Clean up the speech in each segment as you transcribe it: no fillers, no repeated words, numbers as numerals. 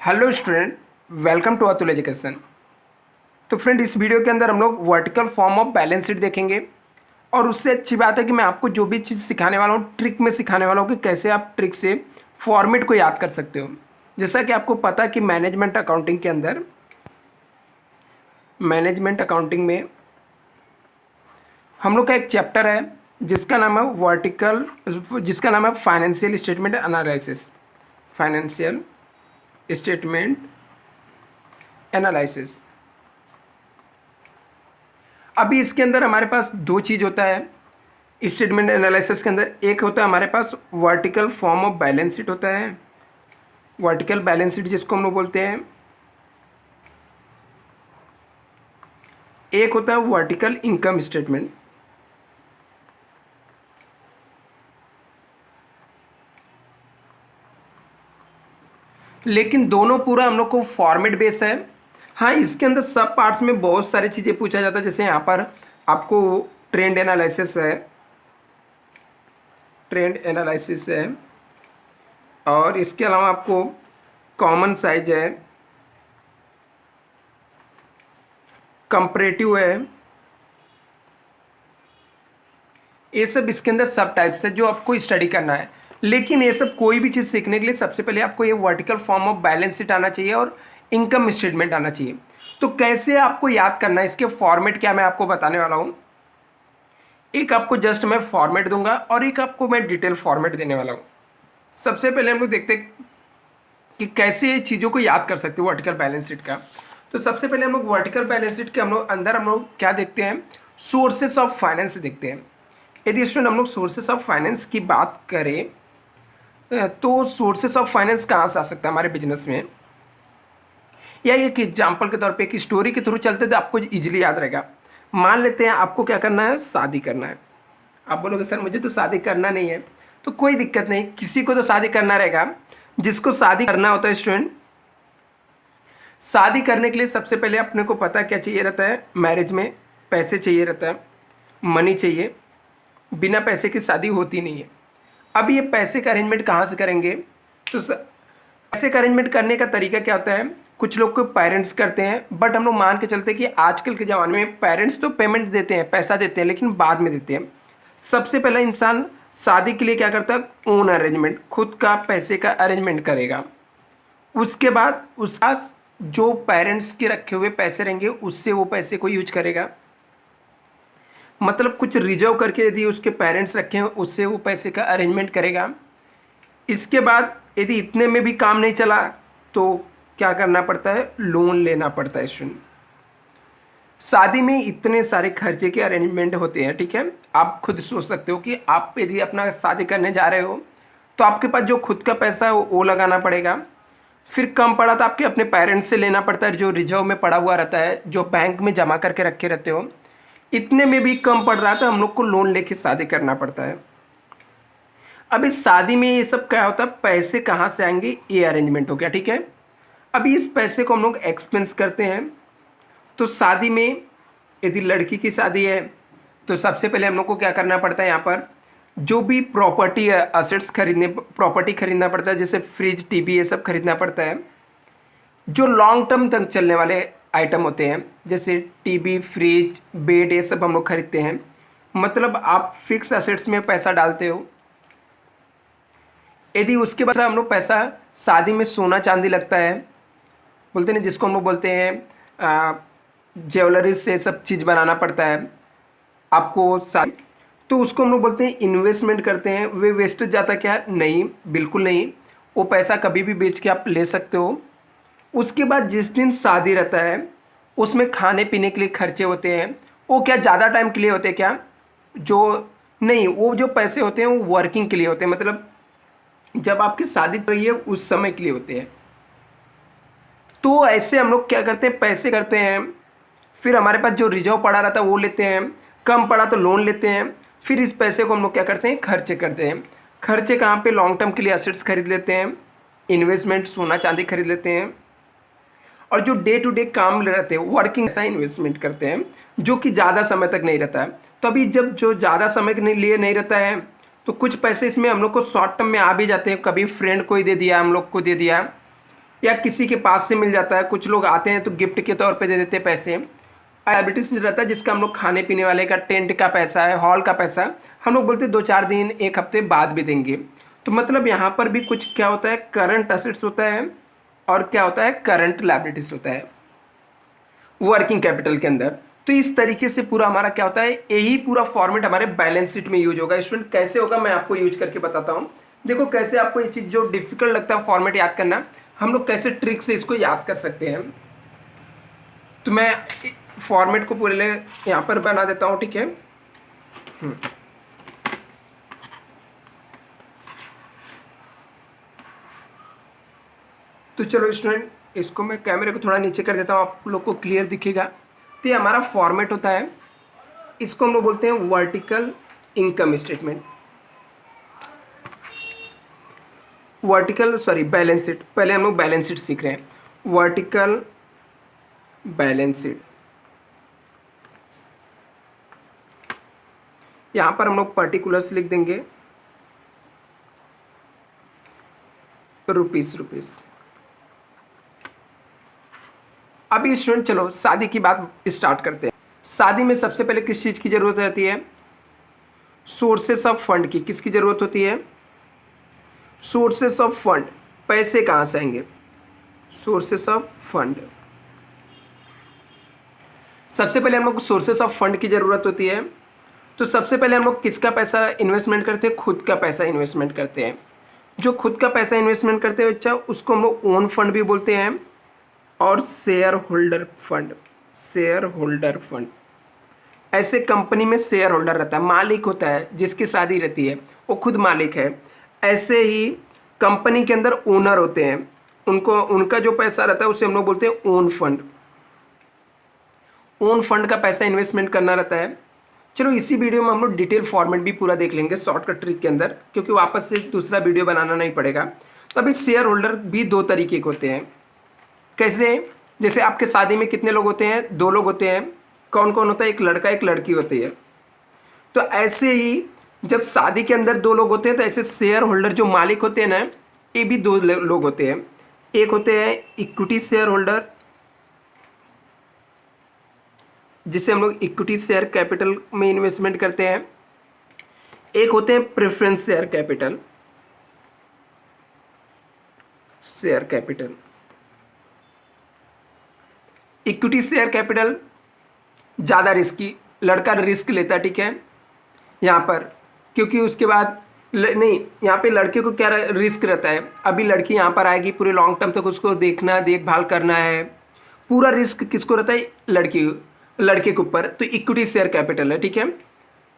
Hello student, welcome to Atul education. तो friend, इस video के अंदर हम लोग vertical form of balance sheet देखेंगे। और उससे अच्छी बात है कि मैं आपको जो भी चीज़ सिखाने वाला हूँ, ट्रिक में सिखाने वाला हूँ कि कैसे आप ट्रिक से फॉर्मेट को याद कर सकते हो। जैसा कि आपको पता है कि मैनेजमेंट अकाउंटिंग में हम लोग का एक चैप्टर है जिसका नाम है फाइनेंशियल स्टेटमेंट एनालिसिस। अभी इसके अंदर हमारे पास दो चीज़ होता है स्टेटमेंट एनालिसिस के अंदर। एक होता है हमारे पास vertical form of balance sheet होता है, वर्टिकल बैलेंस शीट जिसको हम लोग बोलते हैं। एक होता है वर्टिकल इनकम स्टेटमेंट। लेकिन दोनों पूरा हम लोग को फॉर्मेट बेस है। हाँ, इसके अंदर सब पार्ट्स में बहुत सारी चीज़ें पूछा जाता है। जैसे यहाँ पर आपको ट्रेंड एनालिसिस है और इसके अलावा आपको कॉमन साइज है, कंपैरेटिव है। ये सब इसके अंदर सब टाइप्स है जो आपको स्टडी करना है। लेकिन ये सब कोई भी चीज़ सीखने के लिए सबसे पहले आपको ये vertical form of balance sheet आना चाहिए और इनकम स्टेटमेंट आना चाहिए। तो कैसे आपको याद करना है, इसके फॉर्मेट क्या मैं आपको बताने वाला हूँ। एक आपको जस्ट मैं फॉर्मेट दूंगा और एक आपको मैं डिटेल फॉर्मेट देने वाला हूँ। सबसे पहले हम लोग देखते हैं कि कैसे चीज़ों को याद कर सकते हो वर्टिकल बैलेंस शीट का। तो सबसे पहले हम लोग वर्टिकल बैलेंस शीट के हम लोग क्या देखते हैं, सोर्सेस ऑफ फाइनेंस देखते हैं। यदि स्टूडेंट हम लोग सोर्सेस ऑफ फाइनेंस की बात करें तो सोर्सेस ऑफ फाइनेंस कहाँ से आ सकता है हमारे बिजनेस में, या एक एग्जाम्पल के तौर पे एक स्टोरी के थ्रू चलते तो आपको इजीली याद रहेगा। मान लेते हैं आपको क्या करना है, शादी करना है। आप बोलोगे सर मुझे तो शादी करना नहीं है, तो कोई दिक्कत नहीं, किसी को तो शादी करना रहेगा। जिसको शादी करना होता है स्टूडेंट, शादी करने के लिए सबसे पहले अपने को पता क्या चाहिए रहता है, मैरिज में पैसे चाहिए रहता है, मनी चाहिए। बिना पैसे की शादी होती नहीं है। अब ये पैसे का अरेंजमेंट कहाँ से करेंगे, तो पैसे का अरेंजमेंट करने का तरीका क्या होता है, कुछ लोग को पेरेंट्स करते हैं, बट हम लोग मान के चलते हैं कि आजकल के ज़माने में पेरेंट्स तो पेमेंट देते हैं, पैसा देते हैं, लेकिन बाद में देते हैं। सबसे पहला इंसान शादी के लिए क्या करता है, ओन अरेंजमेंट, खुद का पैसे का अरेंजमेंट करेगा। उसके बाद उसका जो पेरेंट्स के रखे हुए पैसे रहेंगे उससे वो पैसे को यूज करेगा। मतलब कुछ रिजर्व करके यदि उसके पेरेंट्स रखे हैं उससे वो पैसे का अरेंजमेंट करेगा। इसके बाद यदि इतने में भी काम नहीं चला तो क्या करना पड़ता है, लोन लेना पड़ता है स्टूडेंट। शादी में इतने सारे खर्चे के अरेंजमेंट होते हैं, ठीक है। आप खुद सोच सकते हो कि आप यदि अपना शादी करने जा रहे हो तो आपके पास जो खुद का पैसा है वो लगाना पड़ेगा। फिर कम पड़ा तो आपके अपने पेरेंट्स से लेना पड़ता है, जो रिजर्व में पड़ा हुआ रहता है, जो बैंक में जमा करके रखे रहते हो। इतने में भी कम पड़ रहा था, हम लोग को लोन लेके शादी करना पड़ता है। अब इस शादी में ये सब क्या होता है, पैसे कहाँ से आएंगे, ये अरेंजमेंट हो गया, ठीक है। अभी इस पैसे को हम लोग एक्सपेंस करते हैं। तो शादी में यदि लड़की की शादी है तो सबसे पहले हम लोग को क्या करना पड़ता है, यहाँ पर जो भी प्रॉपर्टी असेट्स प्रॉपर्टी खरीदना पड़ता है, जैसे फ्रिज, टीवी, ये सब खरीदना पड़ता है। जो लॉन्ग टर्म तक चलने वाले आइटम होते हैं जैसे टीवी, फ्रिज, बेड, ये सब हम लोग खरीदते हैं। मतलब आप फिक्स असेट्स में पैसा डालते हो। यदि उसके बाद हम लोग पैसा शादी में सोना चांदी लगता है, बोलते हैं जिसको हम लोग बोलते हैं ज्वेलरी से सब चीज़ बनाना पड़ता है आपको शादी, तो उसको हम लोग बोलते हैं इन्वेस्टमेंट करते हैं। वे वेस्ट जाता क्या, नहीं, बिल्कुल नहीं। वो पैसा कभी भी बेच के आप ले सकते हो। उसके बाद जिस दिन शादी रहता है उसमें खाने पीने के लिए खर्चे होते हैं। वो क्या ज़्यादा टाइम के लिए होते हैं क्या, जो नहीं, वो जो पैसे होते हैं वो वर्किंग के लिए होते हैं। मतलब जब आपकी शादी हो रही है उस समय के लिए होते हैं। तो ऐसे हम लोग क्या करते हैं, पैसे करते हैं। फिर हमारे पास जो रिजर्व पड़ा रहता है वो लेते हैं, कम पड़ा तो लोन लेते हैं। फिर इस पैसे को हम लोग क्या करते हैं, खर्चे करते हैं। खर्चे कहाँ पे, लॉन्ग टर्म के लिए असेट्स खरीद लेते हैं, इन्वेस्टमेंट, सोना चांदी खरीद लेते हैं। और जो डे टू डे काम रहते हैं वर्किंग ऐसा इन्वेस्टमेंट करते हैं जो कि ज़्यादा समय तक नहीं रहता है। तो अभी जब जो ज़्यादा समय के लिए नहीं रहता है तो कुछ पैसे इसमें हम लोग को शॉर्ट टर्म में आ भी जाते हैं। कभी फ्रेंड को ही दे दिया, हम लोग को दे दिया, या किसी के पास से मिल जाता है, कुछ लोग आते हैं तो गिफ्ट के तौर पे दे देते हैं पैसे। लायबिलिटीज रहता है जिसका हम लोग खाने पीने वाले का, टेंट का पैसा है, हॉल का पैसा, हम लोग बोलते हैं 2-4 दिन 1 हफ्ते बाद भी देंगे। तो मतलब यहाँ पर भी कुछ क्या होता है, करंट असेट्स होता है और क्या होता है, करंट लायबिलिटीज होता है वर्किंग कैपिटल के अंदर। तो इस तरीके से पूरा हमारा क्या होता है, यही पूरा फॉर्मेट हमारे बैलेंस शीट में यूज होगा। स्टूडेंट कैसे होगा मैं आपको यूज करके बताता हूँ। देखो कैसे आपको ये चीज़ जो डिफिकल्ट लगता है फॉर्मेट याद करना, हम लोग कैसे ट्रिक से इसको याद कर सकते हैं। तो मैं फॉर्मेट को पूरे यहाँ पर बना देता हूँ, ठीक है। तो चलो स्टूडेंट, इसको मैं कैमरे को थोड़ा नीचे कर देता हूँ, आप लोग को क्लियर दिखेगा। तो ये हमारा फॉर्मेट होता है, इसको हम लोग बोलते हैं vertical income statement, vertical sorry balance sheet. पहले हम लोग बैलेंस शीट सीख रहे हैं, वर्टिकल बैलेंस शीट। यहाँ पर हम लोग पर्टिकुलर्स लिख देंगे, रुपीस। अभी स्टूडेंट चलो शादी की बात स्टार्ट करते हैं। शादी में सबसे पहले किस चीज़ की ज़रूरत रहती है, सोर्सेस ऑफ फंड की। किसकी ज़रूरत होती है, सोर्सेस ऑफ फंड। पैसे कहाँ से आएंगे, सोर्सेस ऑफ फंड। सबसे पहले हम लोग को सोर्सेस ऑफ फंड की ज़रूरत होती है। तो सबसे पहले हम लोग किसका पैसा इन्वेस्टमेंट करते हैं, खुद का पैसा इन्वेस्टमेंट करते हैं। जो खुद का पैसा इन्वेस्टमेंट करते हैं बच्चा, उसको हम लोग ओन फंड भी बोलते हैं और share holder fund. Share holder fund, ऐसे कंपनी में शेयर होल्डर रहता है, मालिक होता है, जिसकी शादी रहती है वो खुद मालिक है। ऐसे ही कंपनी के अंदर ओनर होते हैं, उनको उनका जो पैसा रहता है उसे हम लोग बोलते हैं ओन फंड। ओन फंड का पैसा इन्वेस्टमेंट करना रहता है। चलो इसी वीडियो में हम लोग डिटेल फॉर्मेट भी पूरा देख लेंगे शॉर्टकट ट्रिक के अंदर, क्योंकि वापस से दूसरा वीडियो बनाना नहीं पड़ेगा। तो अभी शेयर होल्डर भी 2 तरीके के होते हैं। कैसे, जैसे आपके शादी में कितने लोग होते हैं, 2 लोग होते हैं। कौन कौन होता है, एक लड़का एक लड़की होती है। तो ऐसे ही जब शादी के अंदर 2 लोग होते हैं, तो ऐसे शेयर होल्डर जो मालिक होते हैं ना, ये भी 2 लोग होते हैं। एक होते हैं इक्विटी शेयर होल्डर, जिसे हम लोग इक्विटी शेयर कैपिटल में इन्वेस्टमेंट करते हैं। एक होते हैं preference share capital, share capital. Equity share capital ज़्यादा रिस्की, लड़का रिस्क लेता है, ठीक है यहाँ पर, क्योंकि उसके बाद नहीं, यहाँ पे लड़के को क्या रिस्क रहता है, अभी लड़की यहाँ पर आएगी, पूरे लॉन्ग टर्म तक उसको देखना, देखभाल करना है, पूरा रिस्क किसको रहता है, लड़के के ऊपर। तो इक्विटी शेयर कैपिटल है, ठीक है।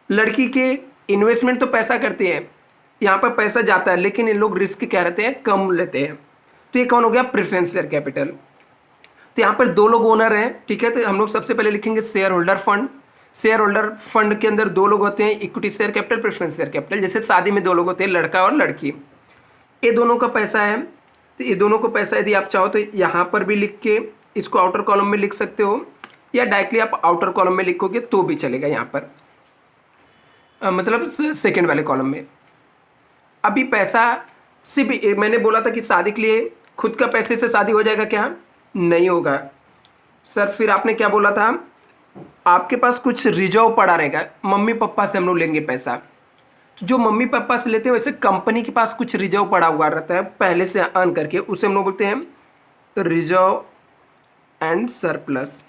लड़की के इन्वेस्टमेंट तो पैसा करते हैं, यहाँ पर पैसा जाता है, लेकिन इन लोग रिस्क क्या रहते हैं, कम लेते हैं। तो ये कौन हो गया, प्रेफरेंस शेयर कैपिटल। तो यहाँ पर 2 लोग ओनर हैं, ठीक है। तो हम लोग सबसे पहले लिखेंगे share holder fund. Share holder fund के अंदर 2 लोग होते हैं, equity share capital, preference share capital. जैसे शादी में 2 लोग होते हैं, लड़का और लड़की, ये दोनों का पैसा है। तो ये दोनों को पैसा यदि आप चाहो तो यहाँ पर भी लिख के इसको आउटर कॉलम में लिख सकते हो, या डायरेक्टली आप आउटर कॉलम में लिखोगे तो भी चलेगा। यहाँ पर मतलब सेकेंड वाले कॉलम में। अभी पैसा सिर्फ मैंने बोला था कि शादी के लिए खुद का पैसे से शादी हो जाएगा, क्या नहीं होगा सर। फिर आपने क्या बोला था, आपके पास कुछ रिजर्व पड़ा रहेगा, मम्मी पापा से हम लोग लेंगे पैसा। तो जो मम्मी पापा से लेते हैं, वैसे कंपनी के पास कुछ रिजर्व पड़ा हुआ रहता है पहले से अर्न करके, उसे हम लोग बोलते हैं रिजर्व एंड सरप्लस।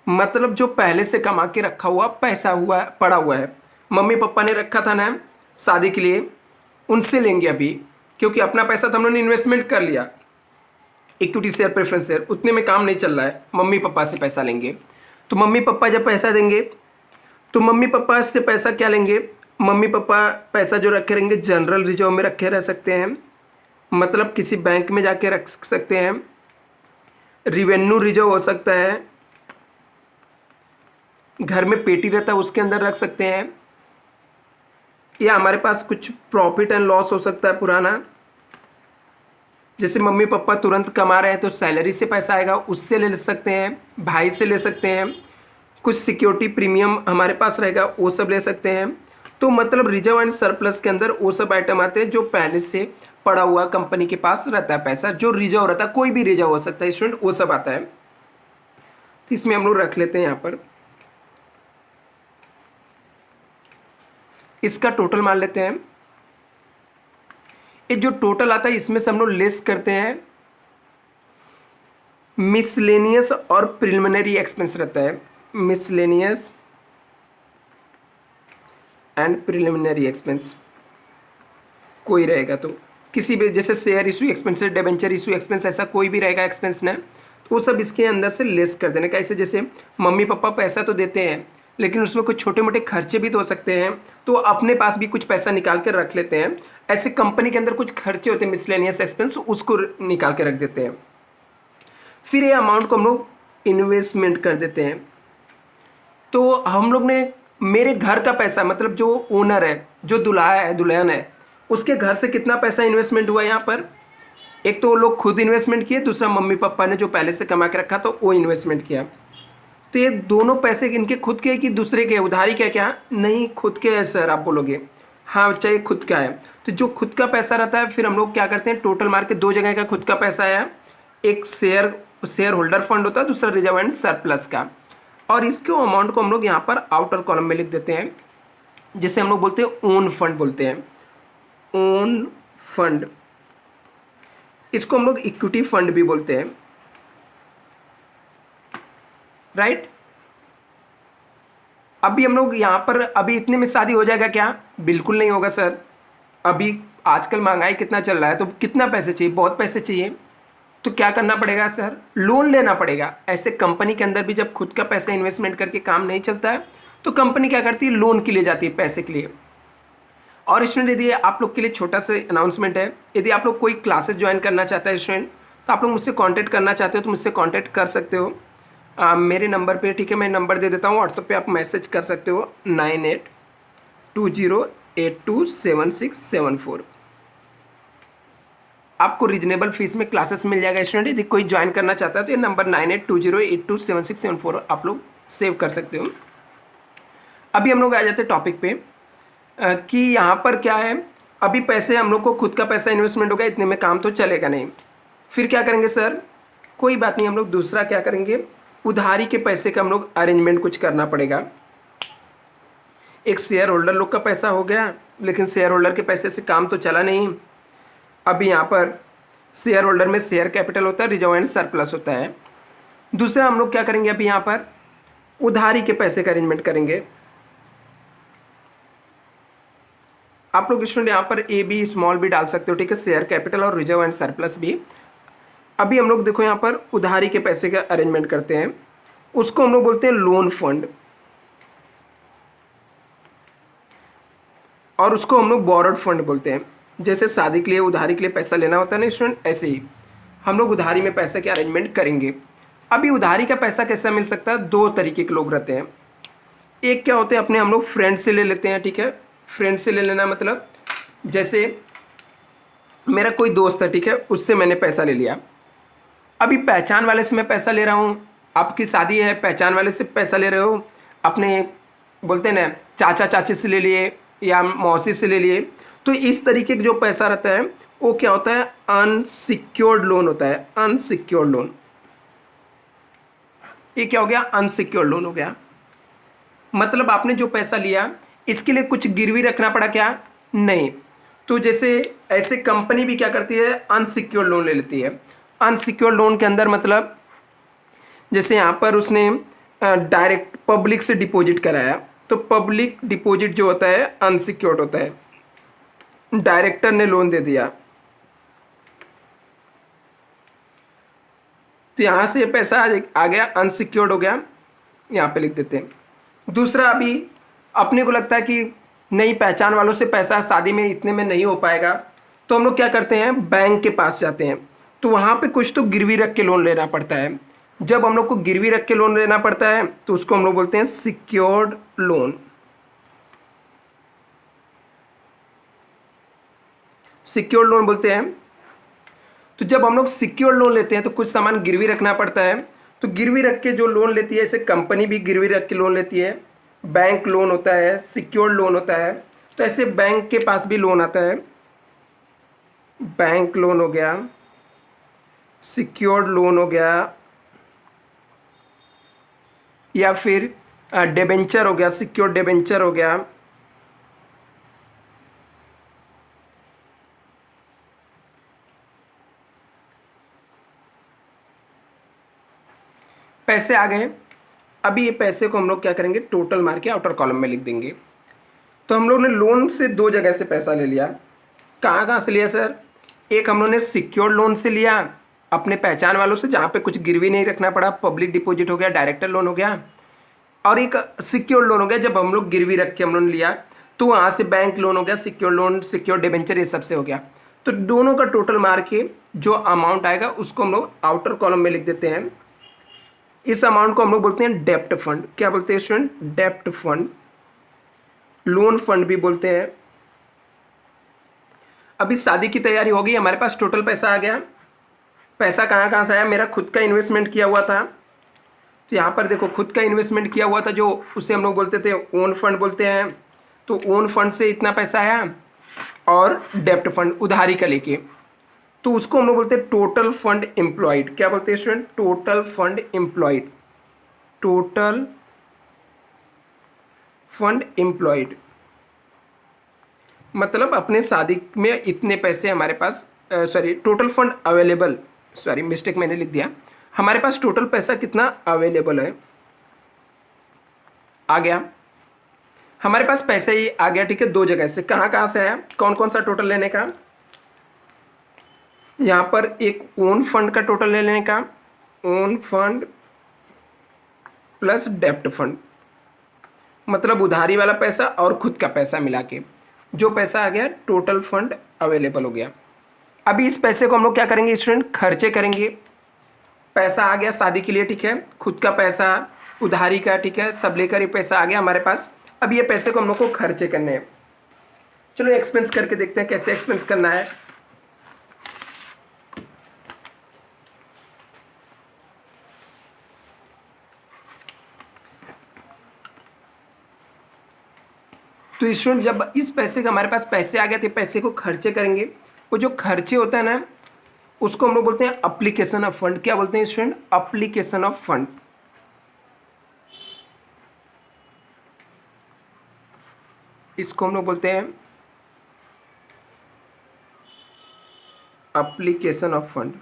मतलब जो पहले से कमा के रखा हुआ पैसा पड़ा हुआ है, मम्मी पापा ने रखा था ना शादी के लिए, उनसे लेंगे अभी, क्योंकि अपना पैसा तो हम लोगों ने इन्वेस्टमेंट कर लिया। इक्विटी शेयर, प्रेफरेंस शेयर, उतने में काम नहीं चल रहा है, मम्मी पापा से पैसा लेंगे। तो मम्मी पापा जब पैसा देंगे तो मम्मी पापा से पैसा क्या लेंगे, मम्मी पापा पैसा जो रखे रहेंगे जनरल रिजर्व में रखे रह सकते हैं, मतलब किसी बैंक में जाके रख सकते हैं, रिवेन्यू रिजर्व हो सकता है, घर में पेटी रहता है उसके अंदर रख सकते हैं, या हमारे पास कुछ प्रॉफिट एंड लॉस हो सकता है पुराना, जैसे मम्मी पापा तुरंत कमा रहे हैं तो सैलरी से पैसा आएगा, उससे ले सकते हैं, भाई से ले सकते हैं, कुछ सिक्योरिटी प्रीमियम हमारे पास रहेगा वो सब ले सकते हैं। तो मतलब रिजर्व एंड सरप्लस के अंदर वो सब आइटम आते हैं जो पहले से पड़ा हुआ कंपनी के पास रहता है पैसा, जो रिजर्व रहता है, कोई भी रिजर्व हो सकता है स्टूडेंट, वो सब आता है। तो इसमें हम लोग रख लेते हैं यहाँ पर, इसका टोटल मान लेते हैं। ये जो टोटल आता है इसमें से हम लोग लेस करते हैं मिसलेनियस और प्रिलिमिनरी एक्सपेंस रहता है, मिसलेनियस एंड प्रिलिमिनरी एक्सपेंस कोई रहेगा तो किसी भी, जैसे share issue expense, debenture issue expense, ऐसा कोई भी रहेगा एक्सपेंस ने, तो वो सब इसके अंदर से लेस कर देने का। ऐसे जैसे मम्मी पापा पैसा तो देते हैं लेकिन उसमें कुछ छोटे मोटे खर्चे भी तो हो सकते हैं, तो अपने पास भी कुछ पैसा निकाल कर रख लेते हैं। ऐसे कंपनी के अंदर कुछ खर्चे होते हैं मिसलेनियस एक्सपेंस, उसको निकाल के रख देते हैं। फिर ये अमाउंट को हम लोग इन्वेस्टमेंट कर देते हैं। तो हम लोग ने मेरे घर का पैसा, मतलब जो ओनर है, जो दुल्हा है, दुल्हन है, उसके घर से कितना पैसा इन्वेस्टमेंट हुआ यहाँ पर, एक तो वो लोग खुद इन्वेस्टमेंट किए, दूसरा मम्मी पापा ने जो पहले से कमा के रखा तो वो इन्वेस्टमेंट किया। तो ये दोनों पैसे इनके खुद के कि दूसरे के, उधारी क्या क्या नहीं खुद के है सर आप बोलोगे, हाँ चाहे खुद का है। तो जो खुद का पैसा रहता है फिर हम लोग क्या करते हैं, टोटल मार के दो जगह का खुद का पैसा है, एक शेयर होल्डर फंड होता है, दूसरा रिजर्व एंड सरप्लस का। और इसके अमाउंट को हम लोग यहाँ पर आउटर कॉलम में लिख देते हैं, जिसे हम लोग बोलते हैं ओन फंड बोलते हैं, ओन फंड। इसको हम लोग इक्विटी फंड भी बोलते हैं, राइट। अभी हम लोग यहाँ पर, अभी इतने में शादी हो जाएगा क्या, बिल्कुल नहीं होगा सर। अभी आजकल महंगाई कितना चल रहा है, तो कितना पैसे चाहिए, बहुत पैसे चाहिए। तो क्या करना पड़ेगा सर, लोन लेना पड़ेगा। ऐसे कंपनी के अंदर भी जब खुद का पैसा इन्वेस्टमेंट करके काम नहीं चलता है तो कंपनी क्या करती है, लोन के लिए जाती है, पैसे के लिए। और स्टूडेंट यदि आप लोग के लिए छोटा सा अनाउंसमेंट है, यदि आप लोग कोई क्लासेस ज्वाइन करना चाहता है स्टूडेंट, तो आप लोग मुझसे कांटेक्ट करना चाहते हो तो मुझसे कांटेक्ट कर सकते हो मेरे नंबर पे, ठीक है। मैं नंबर दे देता हूँ, व्हाट्सएप पे आप मैसेज कर सकते हो 9820827674। आपको रीजनेबल फीस में क्लासेस मिल जाएगा स्टूडेंट। यदि कोई ज्वाइन करना चाहता है तो ये नंबर 9820827674 आप लोग सेव कर सकते हो। अभी हम लोग आ जाते हैं टॉपिक पे कि यहाँ पर क्या है, अभी पैसे हम लोग को खुद का पैसा इन्वेस्टमेंट होगा, इतने में काम तो चलेगा नहीं। फिर क्या करेंगे सर, कोई बात नहीं, हम लोग दूसरा क्या करेंगे, उधारी के पैसे का हम लोग अरेंजमेंट कुछ करना पड़ेगा। एक शेयर होल्डर लोग का पैसा हो गया, लेकिन शेयर होल्डर के पैसे से काम तो चला नहीं। अभी यहाँ पर शेयर होल्डर में शेयर कैपिटल होता है, रिजर्व एंड सरप्लस होता है। दूसरा हम लोग क्या करेंगे, अभी यहाँ पर उधारी के पैसे का अरेंजमेंट करेंगे। आप लोग स्टूडेंट यहाँ पर ए बी स्मॉल भी डाल सकते हो, ठीक है, शेयर कैपिटल और रिजर्व एंड सरप्लस भी। अभी हम लोग देखो यहाँ पर उधारी के पैसे का अरेंजमेंट करते हैं, उसको हम लोग बोलते हैं लोन फंड, और उसको हम लोग बोरोड फंड बोलते हैं। जैसे शादी के लिए उधारी के लिए पैसा लेना होता है ना स्टूडेंट, ऐसे ही हम लोग उधारी में पैसे के अरेंजमेंट करेंगे। अभी उधारी का पैसा कैसा मिल सकता है, दो तरीके के लोग रहते हैं। एक क्या होते हैं, अपने हम लोग फ्रेंड से ले लेते हैं, ठीक है। फ्रेंड से ले लेना मतलब जैसे मेरा कोई दोस्त है, ठीक है, उससे मैंने पैसा ले लिया। अभी पहचान वाले से मैं पैसा ले रहा हूँ, आपकी शादी है, पहचान वाले से पैसा ले रहे हो, अपने बोलते हैं ना चाचा चाची से ले लिए या मौसी से ले लिए। तो इस तरीके का जो पैसा रहता है वो क्या होता है, अनसिक्योर्ड लोन होता है, अनसिक्योर्ड लोन। ये क्या हो गया, अनसिक्योर्ड लोन हो गया। मतलब आपने जो पैसा लिया इसके लिए कुछ गिरवी रखना पड़ा क्या, नहीं। तो जैसे ऐसे कंपनी भी क्या करती है, अनसिक्योर्ड लोन ले लेती है। अनसिक्योर्ड लोन के अंदर मतलब जैसे यहाँ पर उसने डायरेक्ट पब्लिक से डिपॉजिट कराया, तो पब्लिक डिपॉजिट जो होता है अनसिक्योर्ड होता है। डायरेक्टर ने लोन दे दिया तो यहाँ से पैसा आ गया, अनसिक्योर्ड हो गया, यहाँ पे लिख देते हैं। दूसरा, अभी अपने को लगता है कि नहीं पहचान वालों से पैसा शादी में इतने में नहीं हो पाएगा, तो हम लोग क्या करते हैं, बैंक के पास जाते हैं। तो वहाँ पे कुछ तो गिरवी रख के लोन लेना पड़ता है। जब हम लोग को गिरवी रख के लोन लेना पड़ता है तो उसको हम लोग बोलते हैं सिक्योर्ड लोन। सिक्योर्ड लोन बोलते हैं। तो जब हम लोग सिक्योर्ड लोन लेते हैं तो कुछ सामान गिरवी रखना पड़ता है। तो गिरवी रख के जो लोन लेती है, जैसे कंपनी भी गिरवी रख के लोन लेती है, बैंक लोन होता है, सिक्योर्ड लोन होता है। तो ऐसे बैंक के पास भी लोन आता है। बैंक लोन हो गया, सिक्योर्ड लोन हो गया, या फिर डिबेंचर हो गया, सिक्योर्ड डिबेंचर हो गया, पैसे आ गए। अभी ये पैसे को हम लोग क्या करेंगे, टोटल मार के आउटर कॉलम में लिख देंगे। तो हम लोग ने लोन से दो जगह से पैसा ले लिया। कहाँ कहाँ से लिया सर? एक हम लोग ने सिक्योर्ड लोन से लिया अपने पहचान वालों से, जहाँ पे कुछ गिरवी नहीं रखना पड़ा, पब्लिक डिपॉजिट हो गया, डायरेक्टर लोन हो गया। और एक सिक्योर्ड लोन हो गया, जब हम लोग गिरवी रख के हम लोग ने लिया, तो वहाँ से बैंक लोन हो गया, सिक्योर्ड लोन, सिक्योर्ड डिबेंचर, ये सबसे हो गया। तो दोनों का टोटल मार के जो अमाउंट आएगा उसको हम लोग आउटर कॉलम में लिख देते हैं। इस अमाउंट को हम लोग बोलते हैं डेप्ट फंड। क्या बोलते हैं स्टूडेंट? डेप्ट फंड, लोन फंड भी बोलते हैं। अभी शादी की तैयारी हो गई, हमारे पास टोटल पैसा आ गया। पैसा कहाँ कहाँ से आया? मेरा खुद का इन्वेस्टमेंट किया हुआ था, तो यहाँ पर देखो खुद का इन्वेस्टमेंट किया हुआ था, जो उसे हम लोग बोलते थे ओन फंड बोलते हैं। तो ओन फंड से इतना पैसा आया, और डेप्ट फंड उधारी का लेके, तो उसको हम लोग बोलते हैं टोटल फंड एम्प्लॉयड। क्या बोलते हैं student? Total fund employed, total fund employed. मतलब अपने शादी में इतने पैसे हमारे पास, sorry total fund available, sorry mistake मैंने लिख दिया, हमारे पास टोटल पैसा कितना अवेलेबल है, आ गया। हमारे पास पैसा ही आ गया, ठीक है, दो जगह से। कहाँ कहाँ से आया? कौन कौन सा टोटल लेने का? यहाँ पर एक ओन फंड का टोटल ले लेने का, ओन फंड प्लस डेप्ट फंड, मतलब उधारी वाला पैसा और खुद का पैसा मिला के जो पैसा आ गया, टोटल फंड अवेलेबल हो गया। अभी इस पैसे को हम लोग क्या करेंगे स्टूडेंट? खर्चे करेंगे। पैसा आ गया शादी के लिए, ठीक है, खुद का पैसा, उधारी का, ठीक है, सब लेकर ये पैसा आ गया हमारे पास। अब ये पैसे को हम लोग को खर्चे करने हैं। चलो एक्सपेंस करके देखते हैं कैसे एक्सपेंस करना है। तो स्टूडेंट जब इस पैसे का हमारे पास पैसे आ गए थे, पैसे को खर्चे करेंगे। वो जो खर्चे होता है ना, उसको हम लोग बोलते हैं अप्लीकेशन ऑफ फंड। क्या बोलते हैं स्टूडेंट? Application of fund. इसको हम लोग बोलते हैं अप्लीकेशन ऑफ फंड।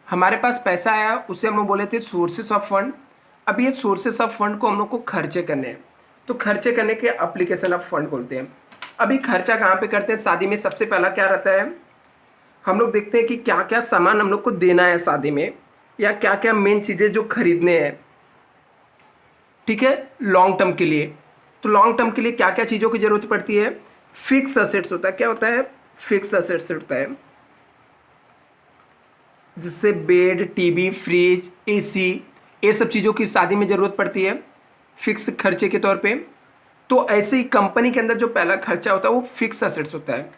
हमारे पास पैसा आया, उसे हम लोग बोले थे सोर्सेस ऑफ फंड। अब ये सोर्सेस ऑफ फंड को हम लोग को खर्चे करने हैं, तो खर्चे करने के अप्लीकेशन ऑफ फंड बोलते हैं। अभी खर्चा कहाँ पे करते हैं? शादी में सबसे पहला क्या रहता है, हम लोग देखते हैं कि क्या क्या सामान हम लोग को देना है शादी में, या क्या क्या मेन चीज़ें जो खरीदने हैं, ठीक है, लॉन्ग टर्म के लिए। तो लॉन्ग टर्म के लिए क्या क्या चीज़ों की ज़रूरत पड़ती है? फिक्स असेट्स होता है। क्या होता है? फिक्स असेट्स होता है, जिससे बेड, टीवी, फ्रिज, एसी, ये सब चीज़ों की शादी में ज़रूरत पड़ती है फिक्स खर्चे के तौर पे। तो ऐसे ही कंपनी के अंदर जो पहला खर्चा होता है वो फिक्स असेट्स होता है।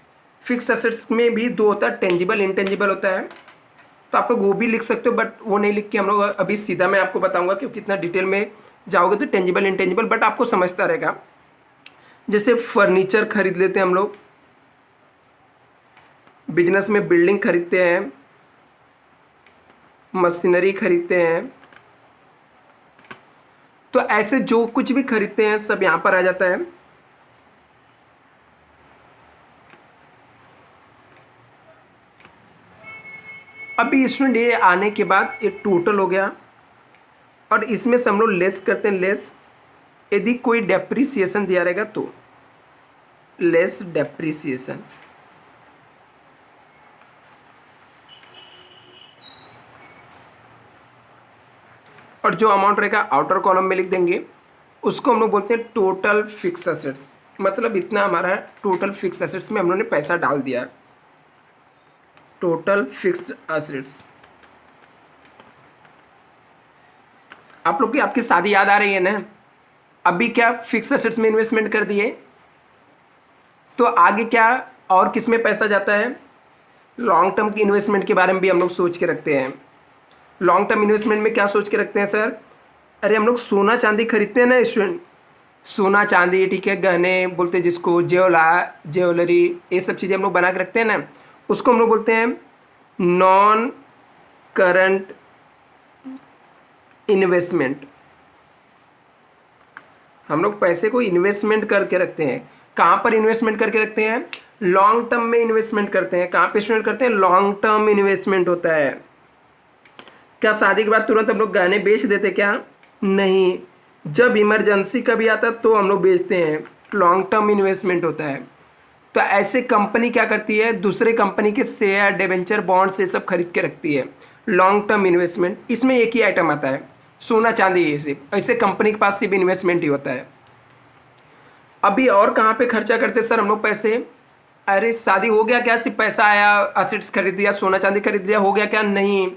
फिक्स असेट्स में भी दो होता है, टेंजिबल, इंटेंजिबल होता है। तो आप लोग वो भी लिख सकते हो, बट वो नहीं लिख के हम लोग अभी सीधा मैं आपको बताऊंगा, क्योंकि इतना डिटेल में जाओगे तो टेंजिबल, इंटेंजिबल, बट आपको समझता रहेगा। जैसे फर्नीचर खरीद लेते हैं हम लोग, बिजनेस में बिल्डिंग खरीदते हैं, मशीनरी खरीदते हैं, तो ऐसे जो कुछ भी खरीदते हैं सब यहाँ पर आ जाता है। अभी स्टूडेंट ये आने के बाद ये टोटल हो गया, और इसमें से हम लोग लेस करते हैं, लेस यदि कोई डेप्रिसिएशन दिया रहेगा तो लेस डेप्रिसिएशन। और जो अमाउंट रहेगा आउटर कॉलम में लिख देंगे, उसको हम लोग बोलते हैं टोटल फिक्स असेट्स। मतलब इतना हमारा टोटल फिक्स असेट्स में हम लोगों ने पैसा डाल दिया, टोटल फिक्स्ड असेट्स। आप लोग की आपकी शादी याद आ रही है ना? अभी क्या फिक्स असेट्स में इन्वेस्टमेंट कर दिए, तो आगे क्या और किस में पैसा जाता है? लॉन्ग टर्म की इन्वेस्टमेंट के बारे में भी हम लोग सोच के रखते हैं। लॉन्ग टर्म इन्वेस्टमेंट में क्या सोच के रखते हैं सर? अरे हम लोग सोना चांदी खरीदते हैं ना स्टूडेंट, सोना चांदी, ठीक है, गहने बोलते हैं जिसको, ज्वेलरी, ये सब चीज़ें हम लोग बना के रखते हैं ना, उसको हम लोग बोलते हैं नॉन करंट इन्वेस्टमेंट। हम लोग पैसे को इन्वेस्टमेंट करके रखते हैं। कहाँ पर इन्वेस्टमेंट करके रखते हैं? लॉन्ग टर्म में इन्वेस्टमेंट करते हैं। कहाँ पे इन्वेस्टमेंट करते हैं? लॉन्ग टर्म इन्वेस्टमेंट होता है। क्या शादी के बाद तुरंत हम लोग गहने बेच देते क्या? नहीं, जब इमरजेंसी कभी आता तो हम लोग बेचते हैं। लॉन्ग टर्म इन्वेस्टमेंट होता है। तो ऐसे कंपनी क्या करती है, दूसरे कंपनी के शेयर, डिबेंचर, बॉन्ड्स ये सब खरीद के रखती है। लॉन्ग टर्म इन्वेस्टमेंट, इसमें एक ही आइटम आता है, सोना चांदी, ये सिर्फ ऐसे कंपनी के पास सिर्फ इन्वेस्टमेंट ही होता है। अभी और कहाँ पे खर्चा करते सर हम लोग पैसे? अरे शादी हो गया क्या, सिर्फ पैसा आया, असेट्स खरीद दिया, सोना चांदी खरीद लिया, हो गया क्या? नहीं,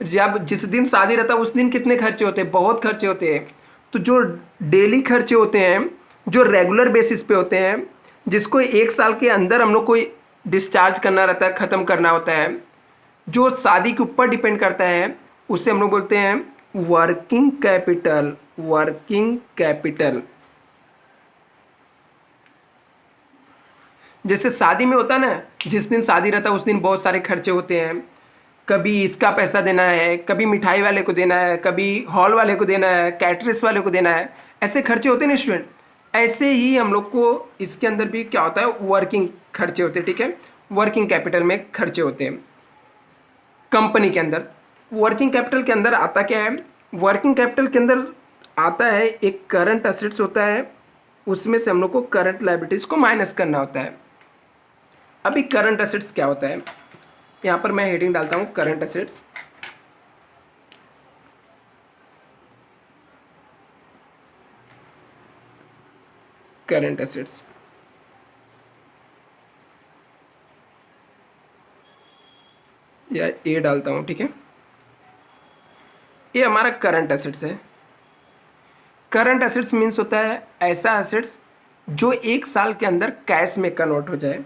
जब जिस दिन शादी रहता है उस दिन कितने खर्चे होते हैं? बहुत खर्चे होते हैं। तो जो डेली खर्चे होते हैं, जो रेगुलर बेसिस पे होते हैं, जिसको एक साल के अंदर हम लोग को डिस्चार्ज करना रहता है, ख़त्म करना होता है, जो शादी के ऊपर डिपेंड करता है, उसे हम लोग बोलते हैं वर्किंग कैपिटल। Working capital. जैसे शादी में होता है ना, जिस दिन शादी रहता है उस दिन बहुत सारे खर्चे होते हैं। कभी इसका पैसा देना है, कभी मिठाई वाले को देना है, कभी हॉल वाले को देना है, कैटरेस वाले को देना है, ऐसे खर्चे होते हैं ना स्टूडेंट। ऐसे ही हम लोग को इसके अंदर भी क्या होता है, वर्किंग खर्चे होते हैं, ठीक है। वर्किंग कैपिटल में खर्चे होते हैं कंपनी के अंदर। वर्किंग कैपिटल के अंदर आता क्या है? वर्किंग कैपिटल के अंदर आता है एक करंट असेट्स होता है, उसमें से हम लोग को करंट लायबिलिटीज़ को माइनस करना होता है। अभी करंट असेट्स क्या होता है, यहाँ पर मैं हेडिंग डालता हूँ करंट असेट्स। करंट असेट्स, या ए डालता हूँ, ठीक है। ये हमारा करंट असेट्स है। करंट असेट्स मीन्स होता है ऐसा असेट्स जो एक साल के अंदर कैश में कन्वर्ट हो जाए।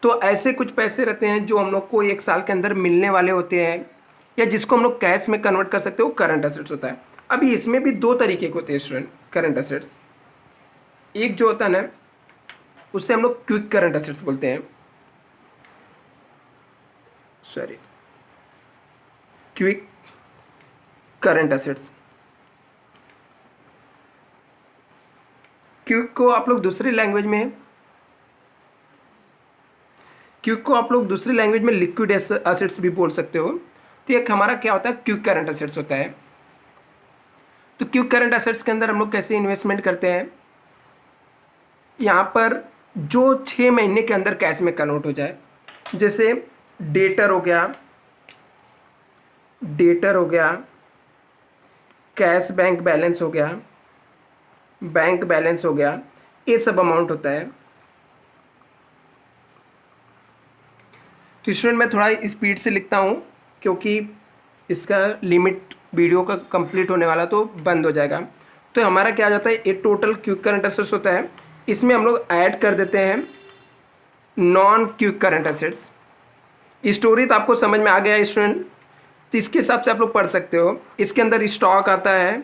तो ऐसे कुछ पैसे रहते हैं जो हम लोग को एक साल के अंदर मिलने वाले होते हैं, या जिसको हम लोग कैश में कन्वर्ट कर सकते हो, करंट असेट्स होता है। अभी इसमें भी दो तरीके के होते हैं स्टूडेंट करंट असेट्स। एक जो होता है ना, उससे हम लोग क्विक करंट असेट्स बोलते हैं, sorry, quick current assets. Quick को आप लोग दूसरी लैंग्वेज में, क्विक को आप लोग दूसरी लैंग्वेज में लिक्विड असेट्स भी बोल सकते हो। तो एक हमारा क्या होता है, क्विक करंट असेट्स होता है। तो क्विक करंट असेट्स के अंदर हम लोग कैसे इन्वेस्टमेंट करते हैं, यहाँ पर जो 6 महीने के अंदर कैश में कन्वर्ट हो जाए। जैसे डेटर हो गया, डेटर हो गया, कैश बैंक बैलेंस हो गया, बैंक बैलेंस हो गया, ये सब अमाउंट होता है। तो स्टूडेंट मैं थोड़ा स्पीड से लिखता हूँ क्योंकि इसका लिमिट वीडियो का कंप्लीट होने वाला तो बंद हो जाएगा। तो हमारा क्या आ जाता है, ये टोटल क्विक करंट असेट्स होता है। इसमें हम लोग ऐड कर देते हैं non quick current assets. Story तो आपको समझ में आ गया स्टूडेंट, तो इसके हिसाब से आप लोग पढ़ सकते हो। इसके अंदर स्टॉक आता है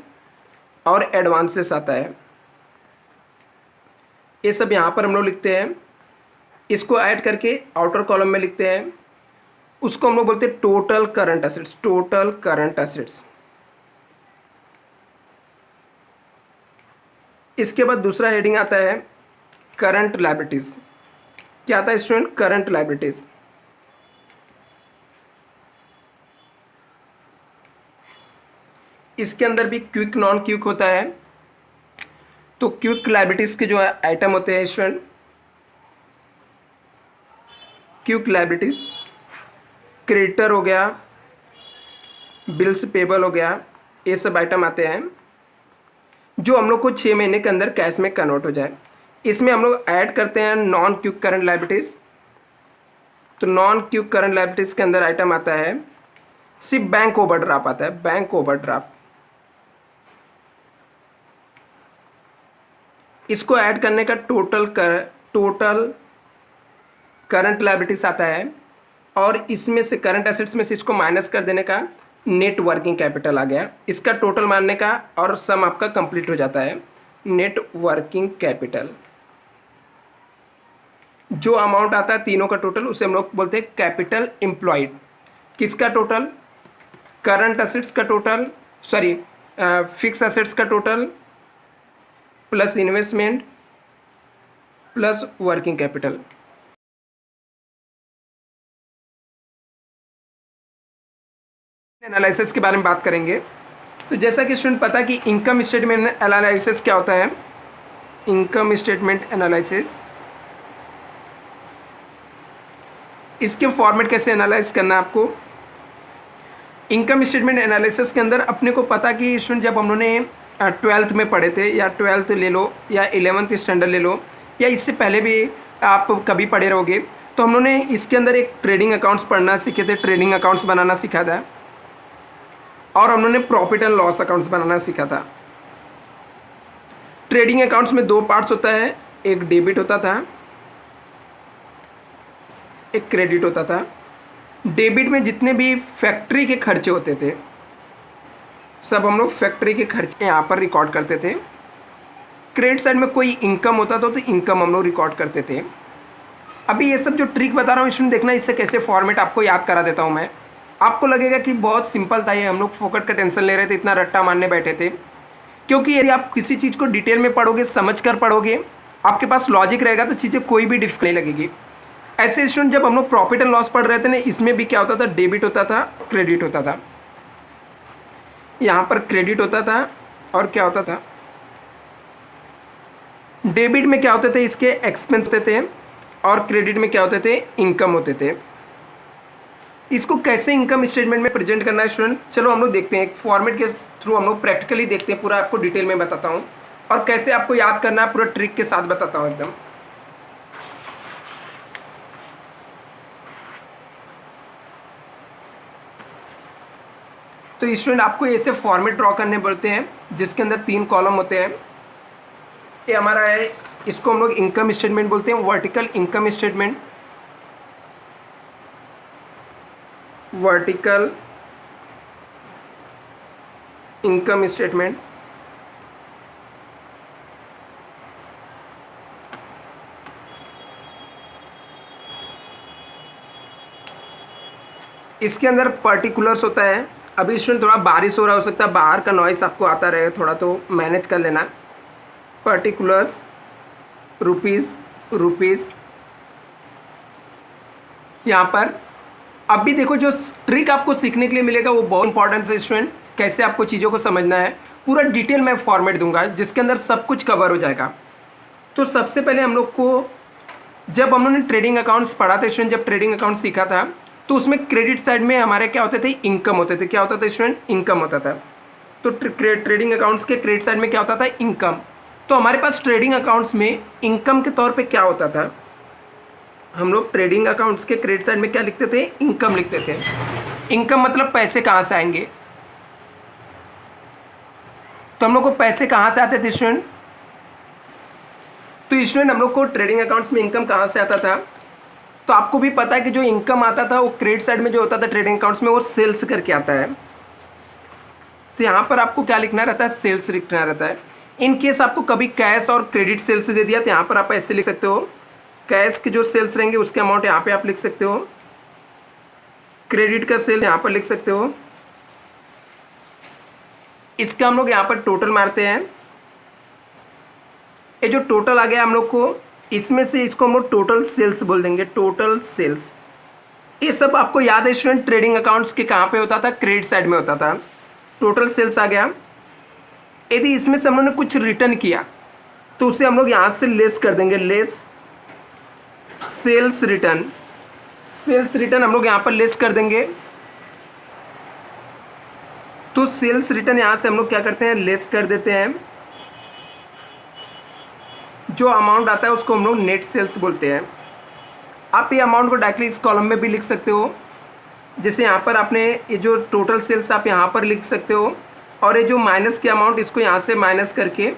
और एडवांसेस आता है, ये सब यहाँ पर हम लोग लिखते हैं। इसको ऐड करके आउटर कॉलम में लिखते हैं, उसको हम लोग बोलते हैं total current assets. Total current assets. इसके बाद दूसरा हेडिंग आता है करंट लायबिलिटीज। क्या आता है स्टूडेंट, करंट लायबिलिटीज। इसके अंदर भी क्विक नॉन क्विक होता है। तो क्विक लायबिलिटीज के जो आइटम होते हैं स्टूडेंट, क्विक लायबिलिटीज, क्रेडिटर हो गया, बिल्स पेबल हो गया, ये सब आइटम आते हैं जो हम लोग को 6 महीने के अंदर कैश में कन्वर्ट हो जाए। इसमें हम लोग ऐड करते हैं नॉन क्विक करंट लायबिलिटीज। तो नॉन क्विक करंट लायबिलिटीज के अंदर आइटम आता है सिर्फ बैंक ओवरड्राफ्ट आता है, बैंक ओवरड्राफ्ट। इसको ऐड करने का टोटल करंट लायबिलिटीज आता है, और इसमें से करंट एसेट्स में से इसको माइनस कर देने का नेट वर्किंग कैपिटल आ गया। इसका टोटल मानने का और सम आपका कंप्लीट हो जाता है। नेट वर्किंग कैपिटल, जो अमाउंट आता है तीनों का टोटल उसे हम लोग बोलते हैं कैपिटल एम्प्लॉयड। किसका टोटल? करंट असेट्स का टोटल, सॉरी फिक्स असेट्स का total plus investment plus working capital. Analysis के बारे में बात करेंगे। तो जैसा कि स्टूडेंट पता कि इनकम स्टेटमेंट एनालिसिस क्या होता है, इनकम स्टेटमेंट एनालिसिस, इसके फॉर्मेट कैसे एनालाइज करना है आपको। इनकम स्टेटमेंट एनालिसिस के अंदर अपने को पता कि स्टूडेंट जब हम लोगों ने 12th में पढ़े थे, या 12th ले लो या 11th स्टैंडर्ड ले लो, या इससे पहले भी आप कभी पढ़े रहोगे, तो हम लोगों ने इसके अंदर एक ट्रेडिंग अकाउंट्स पढ़ना सीखे थे, ट्रेडिंग अकाउंट्स बनाना सीखा था, और हम लोगों ने प्रॉफिट एंड लॉस अकाउंट्स बनाना सीखा था। ट्रेडिंग अकाउंट्स में दो पार्ट्स होता है, एक डेबिट होता था, एक क्रेडिट होता था। डेबिट में जितने भी फैक्ट्री के खर्चे होते थे सब हम लोग फैक्ट्री के खर्चे यहाँ पर रिकॉर्ड करते थे। क्रेडिट साइड में कोई इनकम होता था तो इनकम हम लोग रिकॉर्ड करते थे। अभी ये सब जो ट्रिक बता रहा हूँ इसमें देखना इससे कैसे फॉर्मेट आपको याद करा देता हूँ मैं। आपको लगेगा कि बहुत सिंपल था ये, हम लोग फोकट का टेंशन ले रहे थे, इतना रट्टा मारने बैठे थे। क्योंकि यदि आप किसी चीज़ को डिटेल में पढ़ोगे, समझ कर पढ़ोगे, आपके पास लॉजिक रहेगा तो चीज़ें कोई भी डिफिकल्ट नहीं लगेगी। ऐसे स्टूडेंट जब हम लोग प्रॉफिट एंड लॉस पढ़ रहे थे ना, इसमें भी क्या होता था, डेबिट होता था, क्रेडिट होता था। यहाँ पर क्रेडिट होता था और क्या होता था, डेबिट में क्या होते थे, इसके एक्सपेंस होते थे, और क्रेडिट में क्या होते थे, इनकम होते थे। इसको कैसे इनकम स्टेटमेंट में प्रेजेंट करना है स्टूडेंट, चलो हम लोग देखते हैं। एक फॉर्मेट के थ्रू हम लोग प्रैक्टिकली देखते हैं, पूरा आपको डिटेल में बताता हूँ, और कैसे आपको याद करना है पूरा ट्रिक के साथ बताता हूँ एकदम। तो स्टूडेंट आपको ऐसे फॉर्मेट ड्रॉ करने पड़ते हैं जिसके अंदर 3 कॉलम होते हैं। ये हमारा है, इसको हम लोग इनकम स्टेटमेंट बोलते हैं, vertical income statement, vertical income statement. इसके अंदर पर्टिकुलर्स होता है। अभी स्टूडेंट थोड़ा बारिश हो रहा हो सकता है, बाहर का नॉइस आपको आता रहेगा थोड़ा, तो मैनेज कर लेना। पर्टिकुलर्स, रुपीज़ यहाँ पर। अभी देखो जो ट्रिक आपको सीखने के लिए मिलेगा वो बहुत इंपॉर्टेंट है स्टूडेंट, कैसे आपको चीज़ों को समझना है। पूरा डिटेल में फॉर्मेट दूंगा जिसके अंदर सब कुछ कवर हो जाएगा। तो सबसे पहले हम लोग को, जब हम लोगों ने ट्रेडिंग अकाउंट्स पढ़ा था स्टूडेंट, जब ट्रेडिंग अकाउंट सीखा था तो उसमें क्रेडिट साइड में हमारे क्या होते थे, इनकम होते थे। क्या होता था स्टूडेंट, इनकम होता था। तो ट्रेडिंग अकाउंट्स के क्रेडिट साइड में क्या होता था, इनकम। तो हमारे पास ट्रेडिंग अकाउंट्स में इनकम के तौर पे क्या होता था, हम लोग ट्रेडिंग अकाउंट्स के क्रेडिट साइड में क्या लिखते थे, इनकम लिखते थे। इनकम मतलब पैसे कहाँ से आएंगे, तो हम लोग को पैसे कहाँ से आते थे स्टूडेंट, तो स्टूडेंट हम लोग को ट्रेडिंग अकाउंट्स में इनकम कहाँ से आता था, तो आपको भी पता है कि जो इनकम आता था वो क्रेडिट साइड में जो होता था ट्रेडिंग अकाउंट्स में, वो सेल्स करके आता है। तो यहाँ पर आपको क्या लिखना रहता है, सेल्स लिखना रहता है। इन केस आपको कभी कैश और क्रेडिट सेल्स दे दिया तो यहाँ पर आप ऐसे लिख सकते हो, कैश के जो सेल्स रहेंगे उसके अमाउंट यहाँ पे आप लिख सकते हो, क्रेडिट का सेल यहाँ पर लिख सकते हो। इसका हम लोग यहाँ पर टोटल मारते हैं। ये जो टोटल आ गया हम लोग को, इसमें से इसको हम लोग टोटल सेल्स बोल देंगे, टोटल सेल्स। ये सब आपको याद है स्टूडेंट, ट्रेडिंग अकाउंट्स के कहाँ पे होता था, क्रेडिट साइड में होता था। टोटल सेल्स आ गया। यदि इसमें से हम लोग ने कुछ रिटर्न किया तो उसे हम लोग यहाँ से लेस कर देंगे, less sales return. Sales return हम लोग यहाँ पर लेस कर देंगे। तो सेल्स रिटर्न यहाँ से हम लोग क्या करते हैं, लेस कर देते हैं। जो अमाउंट आता है उसको हम लोग नेट सेल्स बोलते हैं। आप ये अमाउंट को डायरेक्टली इस कॉलम में भी लिख सकते हो, जैसे यहाँ पर आपने ये जो टोटल सेल्स आप यहाँ पर लिख सकते हो, और ये जो माइनस के अमाउंट इसको यहाँ से माइनस करके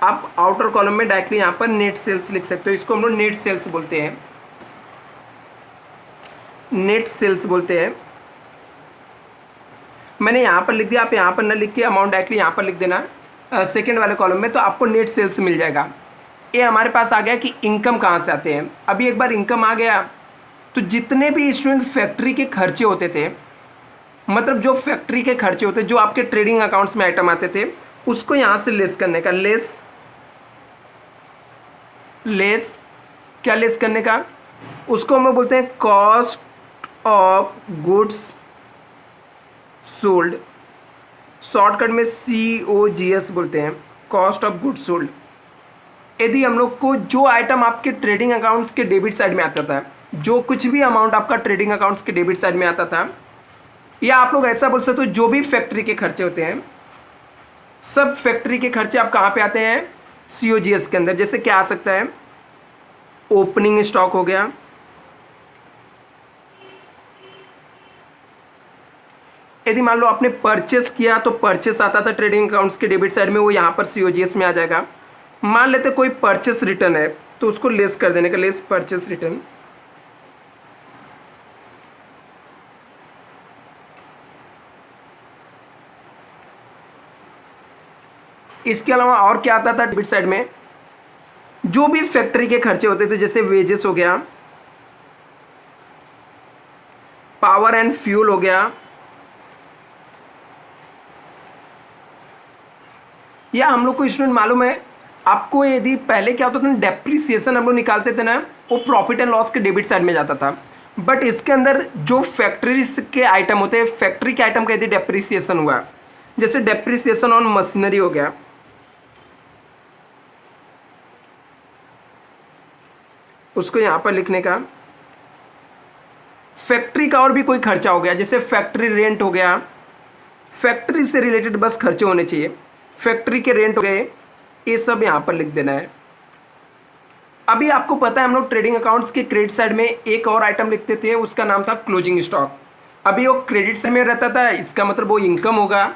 आप आउटर कॉलम में डायरेक्टली यहाँ पर नेट सेल्स लिख सकते हो। इसको हम लोग नेट सेल्स बोलते हैं, नेट सेल्स बोलते हैं। मैंने यहाँ पर लिख दिया, आप यहाँ पर ना लिख के अमाउंट डायरेक्टली यहाँ पर लिख देना। सेकेंड वाले कॉलम में, तो आपको नेट सेल्स मिल जाएगा। ये हमारे पास आ गया कि इनकम कहाँ से आते हैं। अभी एक बार इनकम आ गया तो जितने भी स्टूडेंट फैक्ट्री के खर्चे होते थे, मतलब जो फैक्ट्री के खर्चे होते, जो आपके ट्रेडिंग अकाउंट्स में आइटम आते थे, उसको यहाँ से लेस करने का, लेस क्या लेस करने का, उसको हम लोग बोलते हैं cost of goods sold, shortcut में COGS बोलते हैं, कॉस्ट ऑफ गुड्स सोल्ड। यदि हम लोग को जो आइटम आपके ट्रेडिंग अकाउंट्स के डेबिट साइड में आता था, जो कुछ भी अमाउंट आपका ट्रेडिंग अकाउंट्स के डेबिट साइड में आता था, या आप लोग ऐसा बोल सकते हो जो भी फैक्ट्री के खर्चे होते हैं, सब फैक्ट्री के खर्चे आप कहाँ पे आते हैं, COGS के अंदर। जैसे क्या आ सकता है, ओपनिंग स्टॉक हो गया, यदि मान लो आपने परचेस किया तो परचेस आता था ट्रेडिंग अकाउंट्स के डेबिट साइड में, वो यहाँ पर COGS में आ जाएगा। मान लेते कोई परचेस रिटर्न है तो उसको लेस कर देने का, लेस परचेस रिटर्न। इसके अलावा और क्या आता था डेबिट साइड में, जो भी फैक्ट्री के खर्चे होते थे, जैसे वेजेस हो गया, पावर एंड फ्यूल हो गया, या हम लोग को स्टूडेंट मालूम है आपको, यदि पहले क्या होता था ना, डेप्रिसिएशन हम लोग निकालते थे ना, वो प्रॉफिट एंड लॉस के डेबिट साइड में जाता था। बट इसके अंदर जो फैक्ट्रीज के आइटम होते हैं, फैक्ट्री के आइटम का यदि डेप्रिसिएशन हुआ, जैसे डेप्रिसिएशन ऑन मशीनरी हो गया, उसको यहाँ पर लिखने का, फैक्ट्री का और भी कोई खर्चा हो गया, जैसे फैक्ट्री रेंट हो गया, फैक्ट्री से रिलेटेड बस खर्चे होने चाहिए, फैक्ट्री के रेंट हो गए, ये सब यहाँ पर लिख देना है। अभी आपको पता है हम लोग ट्रेडिंग अकाउंट्स के क्रेडिट साइड में एक और आइटम लिखते थे, उसका नाम था क्लोजिंग स्टॉक। अभी वो क्रेडिट साइड में रहता था, इसका मतलब वो इनकम होगा।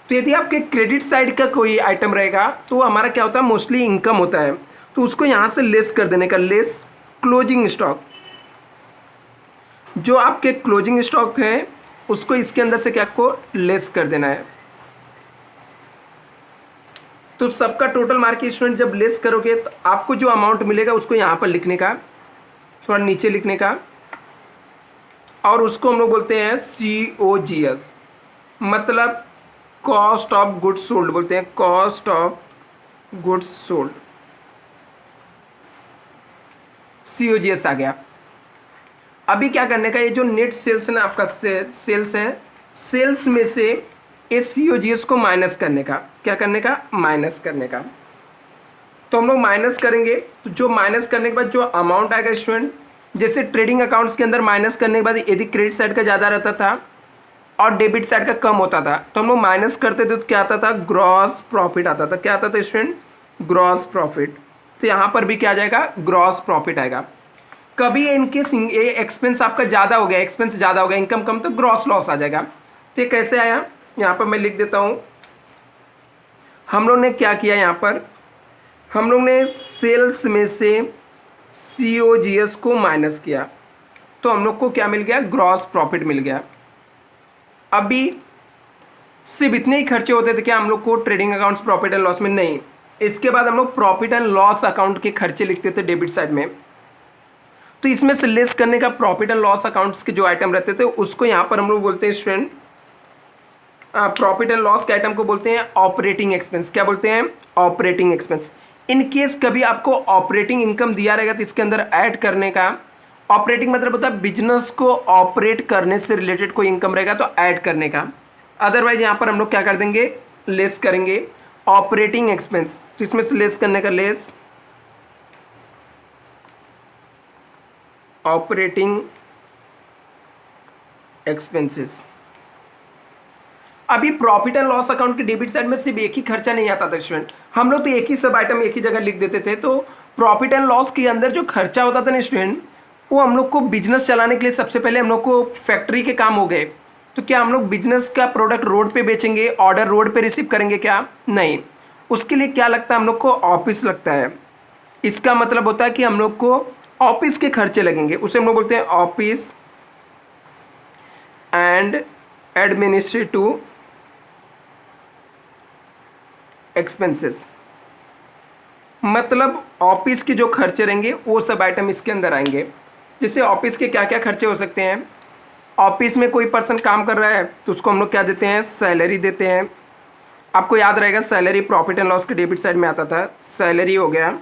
तो यदि आपके क्रेडिट साइड का कोई आइटम रहेगा तो हमारा क्या होता है, मोस्टली इनकम होता है, तो उसको यहाँ से लेस कर देने का, लेस क्लोजिंग स्टॉक। जो आपके क्लोजिंग स्टॉक है उसको इसके अंदर से क्या आपको लेस कर देना है। तो सबका टोटल मार्क स्टूडेंट जब लेस करोगे तो आपको जो अमाउंट मिलेगा उसको यहाँ पर लिखने का, थोड़ा नीचे लिखने का, और उसको हम लोग बोलते हैं COGS, मतलब कॉस्ट ऑफ गुड्स सोल्ड बोलते हैं, cost of goods sold, COGS आ गया। अभी क्या करने का, ये जो नेट सेल्स है ना आपका, सेल्स है, सेल्स में से इस COGS को माइनस करने का, क्या करने का, माइनस करने का। तो हम लोग माइनस करेंगे, तो जो माइनस करने के बाद जो अमाउंट आएगा स्टूडेंट, जैसे ट्रेडिंग अकाउंट्स के अंदर माइनस करने के बाद यदि क्रेडिट साइड का ज़्यादा रहता था और डेबिट साइड का कम होता था, तो हम लोग माइनस करते थे तो क्या आता था, ग्रॉस प्रॉफिट आता था। क्या आता था स्टूडेंट, ग्रॉस प्रॉफिट। तो यहाँ पर भी क्या आ जाएगा, ग्रॉस प्रॉफिट आएगा। कभी इनके एक्सपेंस आपका ज़्यादा हो गया, एक्सपेंस ज़्यादा हो गया, इनकम कम, तो ग्रॉस लॉस आ जाएगा। तो ये कैसे आया, यहाँ पर मैं लिख देता हूँ। हम लोग ने क्या किया, यहाँ पर हम लोग ने सेल्स में से COGS को माइनस किया, तो हम लोग को क्या मिल गया, ग्रॉस प्रॉफिट मिल गया। अभी सिर्फ इतने ही खर्चे होते थे क्या हम लोग को trading accounts profit and loss में, नहीं। इसके बाद हम लोग प्रॉफिट एंड लॉस अकाउंट के खर्चे लिखते थे डेबिट साइड में, तो इसमें से लेस करने का प्रॉफिट एंड लॉस अकाउंट्स के जो आइटम रहते थे उसको यहाँ पर हम लोग बोलते हैं स्टूडेंट, प्रॉफिट एंड लॉस के आइटम को बोलते हैं ऑपरेटिंग एक्सपेंस। क्या बोलते हैं, ऑपरेटिंग एक्सपेंस। इन केस कभी आपको ऑपरेटिंग इनकम दिया रहेगा तो इसके अंदर ऐड करने का, ऑपरेटिंग मतलब होता है बिजनेस को ऑपरेट करने से रिलेटेड कोई इनकम रहेगा तो ऐड करने का। अदरवाइज यहाँ पर हम लोग क्या कर देंगे, लेस करेंगे ऑपरेटिंग एक्सपेंस, तो इसमें से लेस करने का, लेस ऑपरेटिंग एक्सपेंसेस। अभी प्रॉफिट एंड लॉस अकाउंट के डेबिट साइड में सिर्फ एक ही खर्चा नहीं आता था स्टूडेंट, हम लोग तो एक ही सब आइटम एक ही जगह लिख देते थे। तो प्रॉफिट एंड लॉस के अंदर जो खर्चा होता था ना स्टूडेंट, वो हम लोग को बिजनेस चलाने के लिए सबसे पहले हम लोग को फैक्ट्री के काम हो गए, तो क्या हम लोग बिजनेस का प्रोडक्ट रोड पे बेचेंगे, ऑर्डर रोड पे रिसीव करेंगे, क्या नहीं। उसके लिए क्या लगता है हम लोग को, ऑफिस लगता है। इसका मतलब होता है कि हम लोग को ऑफिस के खर्चे लगेंगे, उसे हम लोग बोलते हैं ऑफिस एंड एडमिनिस्ट्रेटिव एक्सपेंसेस, मतलब ऑफिस के जो खर्चे रहेंगे वो सब आइटम इसके अंदर आएंगे। जैसे ऑफिस के क्या क्या खर्चे हो सकते हैं, ऑफिस में कोई पर्सन काम कर रहा है तो उसको हम लोग क्या देते हैं, सैलरी देते हैं। आपको याद रहेगा सैलरी प्रॉफिट एंड लॉस के डेबिट साइड में आता था, सैलरी हो गया।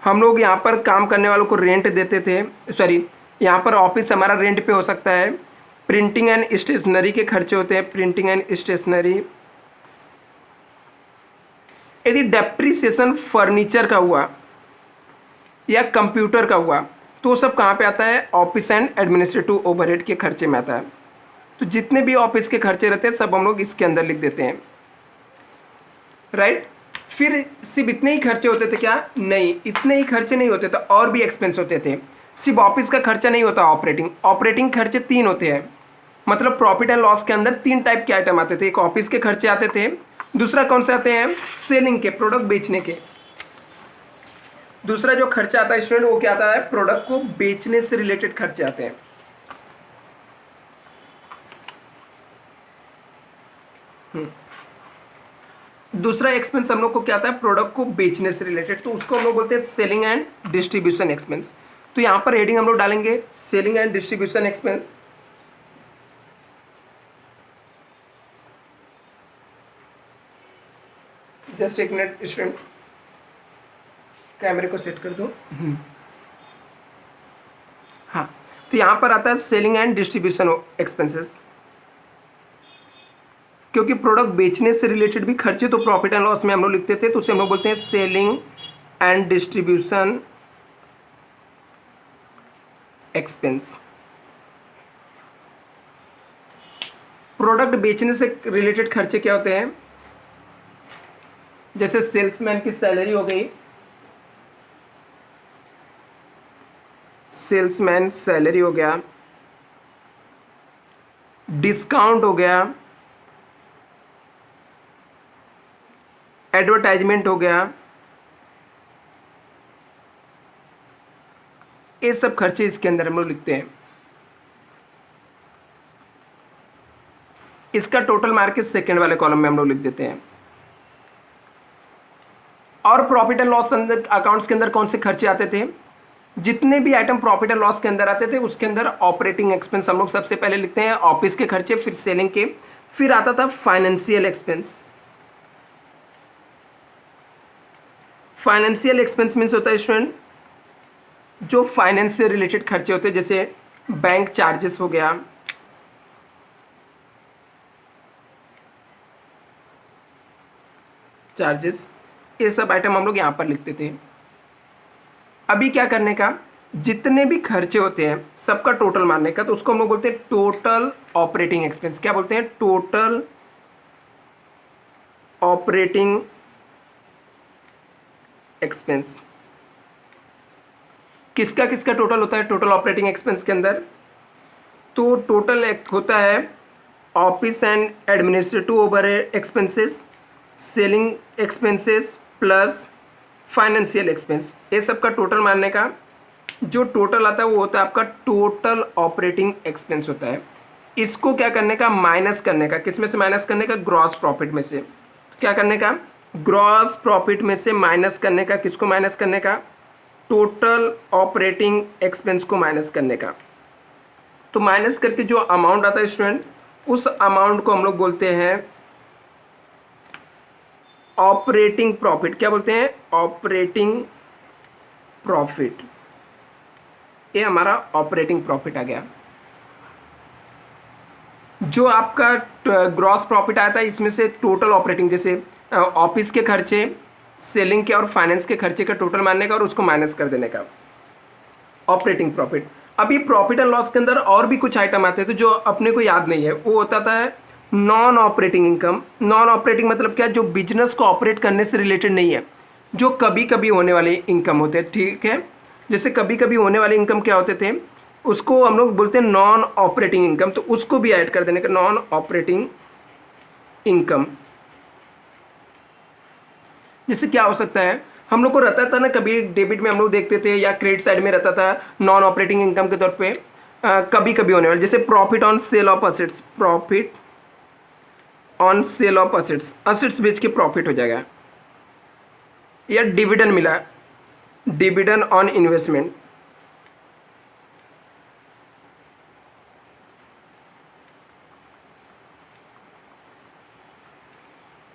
हम लोग यहाँ पर काम करने वालों को रेंट देते थे, सॉरी यहाँ पर ऑफिस हमारा रेंट पे हो सकता है। प्रिंटिंग एंड स्टेशनरी के खर्चे होते हैं, प्रिंटिंग एंड स्टेशनरी। यदि डेप्रिसिएशन फर्नीचर का हुआ या कंप्यूटर का हुआ तो सब कहाँ पे आता है, ऑफिस एंड एडमिनिस्ट्रेटिव ओवरहेड के खर्चे में आता है। तो जितने भी ऑफिस के खर्चे रहते हैं सब हम लोग इसके अंदर लिख देते हैं, राइट। फिर सिर्फ इतने ही खर्चे होते थे क्या, नहीं, इतने ही खर्चे नहीं होते थे, और भी एक्सपेंस होते थे। सिर्फ ऑफिस का खर्चा नहीं होता, ऑपरेटिंग खर्चे 3 होते हैं। मतलब प्रॉफिट एंड लॉस के अंदर 3 टाइप के आइटम आते थे। एक ऑफिस के खर्चे आते थे, दूसरा कौन से आते हैं, सेलिंग के, प्रोडक्ट बेचने के। दूसरा जो खर्चा आता है स्टूडेंट वो क्या आता है, प्रोडक्ट को बेचने से रिलेटेड खर्चे आते हैं। दूसरा एक्सपेंस हम लोग को क्या आता है, प्रोडक्ट को बेचने से रिलेटेड, तो उसको हम लोग बोलते हैं सेलिंग एंड डिस्ट्रीब्यूशन एक्सपेंस। तो यहां पर हेडिंग हम लोग डालेंगे selling and distribution expense. Just एक मिनट स्टूडेंट, कैमरे को सेट कर दो। हाँ, तो यहां पर आता है सेलिंग एंड डिस्ट्रीब्यूशन एक्सपेंसेस, क्योंकि प्रोडक्ट बेचने से रिलेटेड भी खर्चे तो प्रॉफिट एंड लॉस में हम लोग लिखते थे, तो उसे हम लोग बोलते हैं selling and distribution expense. Product बेचने से रिलेटेड खर्चे क्या होते हैं, जैसे सेल्समैन की सैलरी हो गई, सेल्समैन सैलरी हो गया, डिस्काउंट हो गया, एडवर्टाइजमेंट हो गया, ये सब खर्चे इसके अंदर हम लोग लिखते हैं। इसका टोटल मार्क सेकेंड वाले कॉलम में हम लोग लिख देते हैं। और प्रॉफिट एंड लॉस अकाउंट्स के अंदर कौन से खर्चे आते थे, जितने भी आइटम प्रॉफिट एंड लॉस के अंदर आते थे उसके अंदर ऑपरेटिंग एक्सपेंस हम लोग सबसे पहले लिखते हैं, ऑफिस के खर्चे, फिर सेलिंग के, फिर आता था financial expense. Financial expense means होता है स्टूडेंट जो फाइनेंस से रिलेटेड खर्चे होते हैं, जैसे बैंक चार्जेस हो गया, चार्जेस, ये सब आइटम हम लोग यहाँ पर लिखते थे। अभी क्या करने का, जितने भी खर्चे होते हैं सबका टोटल मारने का, तो उसको हम लोग बोलते हैं टोटल ऑपरेटिंग एक्सपेंस। क्या बोलते हैं, टोटल ऑपरेटिंग एक्सपेंस। किसका किसका टोटल होता है टोटल ऑपरेटिंग एक्सपेंस के अंदर, तो टोटल होता है office and administrative overhead expenses, selling expenses plus financial expense. ये सब का टोटल मानने का जो टोटल आता है वो होता है आपका टोटल ऑपरेटिंग एक्सपेंस होता है। इसको क्या करने का, माइनस करने का। किस में से माइनस करने का, ग्रॉस प्रॉफिट में से। क्या करने का, ग्रॉस प्रॉफिट में से माइनस करने का। किसको माइनस करने का, टोटल ऑपरेटिंग एक्सपेंस को माइनस करने का। तो माइनस करके जो अमाउंट आता है स्टूडेंट, उस अमाउंट को हम लोग बोलते हैं ऑपरेटिंग प्रॉफिट। क्या बोलते हैं, ऑपरेटिंग प्रॉफिट। ये हमारा ऑपरेटिंग प्रॉफिट आ गया। जो आपका ग्रॉस प्रॉफिट आया था इसमें से टोटल ऑपरेटिंग, जैसे ऑफिस के खर्चे, सेलिंग के और फाइनेंस के खर्चे का टोटल मानने का और उसको माइनस कर देने का, ऑपरेटिंग प्रॉफिट। अभी प्रॉफिट एंड लॉस के अंदर और भी कुछ आइटम आते हैं तो जो अपने को याद नहीं है, वो होता था non operating income. Non operating मतलब क्या, जो बिजनेस को ऑपरेट करने से रिलेटेड नहीं है, जो कभी कभी होने वाले इनकम होते हैं। ठीक है, जैसे कभी कभी होने वाले इनकम क्या होते थे, उसको हम लोग बोलते हैं नॉन ऑपरेटिंग इनकम, तो उसको भी ऐड कर देने का, नॉन ऑपरेटिंग इनकम। जैसे क्या हो सकता है, हम लोग को रहता था ना, कभी डेबिट में हम लोग देखते थे या क्रेडिट साइड में रहता था नॉन ऑपरेटिंग इनकम के तौर पे कभी कभी होने वाले, जैसे profit on sale of assets, profit on sale of assets, assets बेच के प्रॉफिट हो जाएगा। या डिविडेंड मिला, डिविडेंड ऑन इन्वेस्टमेंट,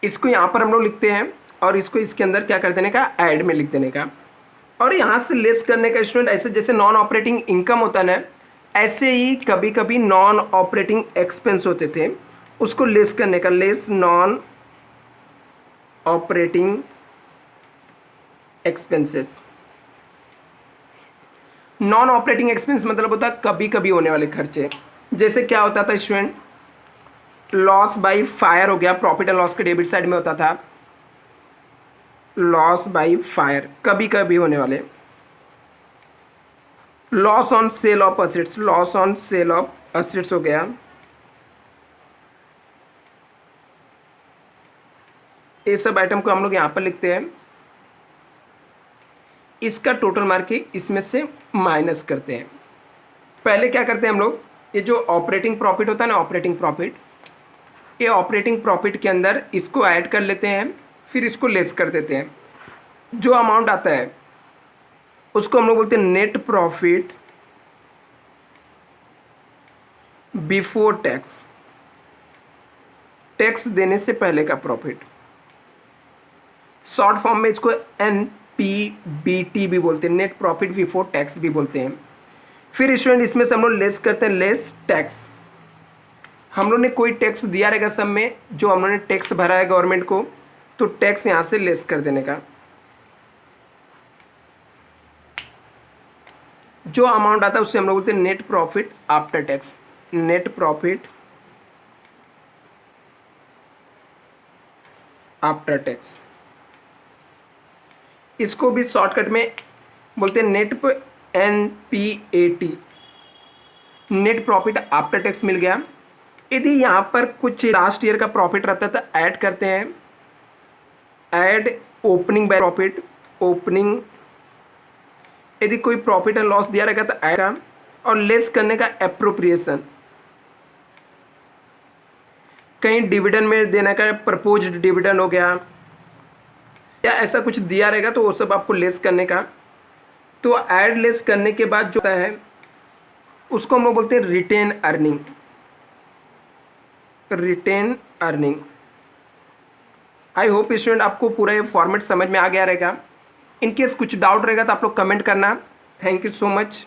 इसको यहाँ पर हम लोग लिखते हैं और इसको इसके अंदर क्या कर देने का, ऐड में लिख देने का। और यहाँ से लेस करने का स्टूडेंट, ऐसे जैसे नॉन ऑपरेटिंग इनकम होता है ना, ऐसे ही कभी कभी नॉन ऑपरेटिंग एक्सपेंस होते थे, उसको लेस करने का, less non operating expenses. Non operating expense मतलब होता है कभी कभी होने वाले खर्चे। जैसे क्या होता था स्टूडेंट, लॉस बाय फायर हो गया, प्रॉफिट एंड लॉस के डेबिट साइड में होता था, लॉस बाय फायर कभी कभी होने वाले। Loss on sale of assets, loss on sale of assets हो गया। ये सब आइटम को हम लोग यहां पर लिखते हैं, इसका टोटल मार के इसमें से माइनस करते हैं। पहले क्या करते हैं हम लोग, ये जो ऑपरेटिंग प्रॉफिट होता है ना, ऑपरेटिंग प्रॉफिट, ये ऑपरेटिंग प्रॉफिट के अंदर इसको ऐड कर लेते हैं, फिर इसको लेस कर देते हैं। जो अमाउंट आता है उसको हम लोग बोलते हैं net profit before tax, tax देने से पहले का प्रॉफिट। शॉर्ट फॉर्म में इसको NPBT भी बोलते हैं, नेट प्रॉफिट बिफोर टैक्स भी बोलते हैं। फिर स्टूडेंट इसमें से हम लोग लेस करते हैं, लेस टैक्स। हम लोग ने कोई टैक्स दिया रहेगा सब में, जो हम लोग ने टैक्स भरा है गवर्नमेंट को, तो टैक्स यहां से लेस कर देने का। जो अमाउंट आता है उससे हम लोग बोलते हैं net profit after tax, net profit after tax. इसको भी शॉर्टकट में बोलते हैं net NPAT, net profit after tax मिल गया। यदि यहाँ पर कुछ लास्ट ईयर का प्रॉफिट रहता है तो ऐड करते हैं, add opening by profit, opening. यदि कोई प्रॉफिट एंड लॉस दिया रहेगा तो ऐड का, और लेस करने का एप्रोप्रिएशन। कहीं डिविडेंड में देने का प्रपोज्ड डिविडेंड हो गया, या ऐसा कुछ दिया रहेगा तो वो सब आपको लेस करने का। तो ऐड लेस करने के बाद जो होता है उसको हम लोग बोलते हैं retain earning, retain earning. I hope student आपको पूरा ये फॉर्मेट समझ में आ गया रहेगा। इनकेस कुछ डाउट रहेगा तो आप लोग कमेंट करना। Thank you so much.